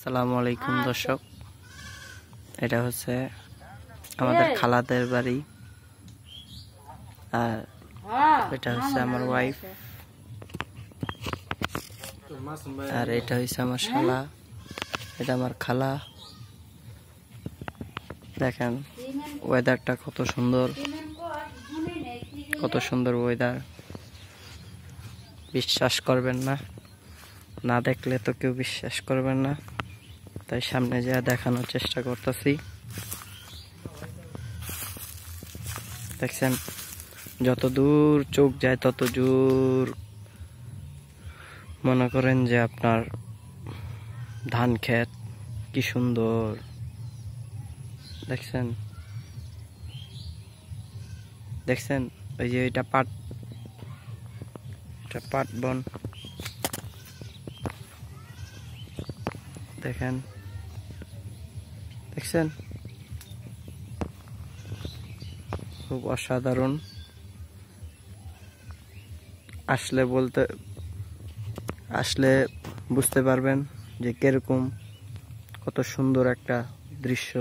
আসসালামু আলাইকুম দর্শক, এটা হচ্ছে আমাদের খালাদের বাড়ি আর এটা হচ্ছে আমার ওয়াইফ আর এটা হচ্ছে আমার শালা, এটা আমার খালা। দেখেন ওয়েদারটা কত সুন্দর, কত সুন্দর ওয়েদার। বিশ্বাস করবেন না, না দেখলে তো কেউ বিশ্বাস করবেন না, তাই সামনে যা দেখানোর চেষ্টা করতেছি। দেখছেন যত দূর চোখ যায় তত দূর মনে করেন যে আপনার ধান ক্ষেত, কি সুন্দর দেখছেন। দেখছেন ওই যে এটা পাট, এটা পাট বন। দেখেন দেখছেন খুব অসাধারণ। আসলে বুঝতে পারবেন যে কিরকম, কত সুন্দর একটা দৃশ্য।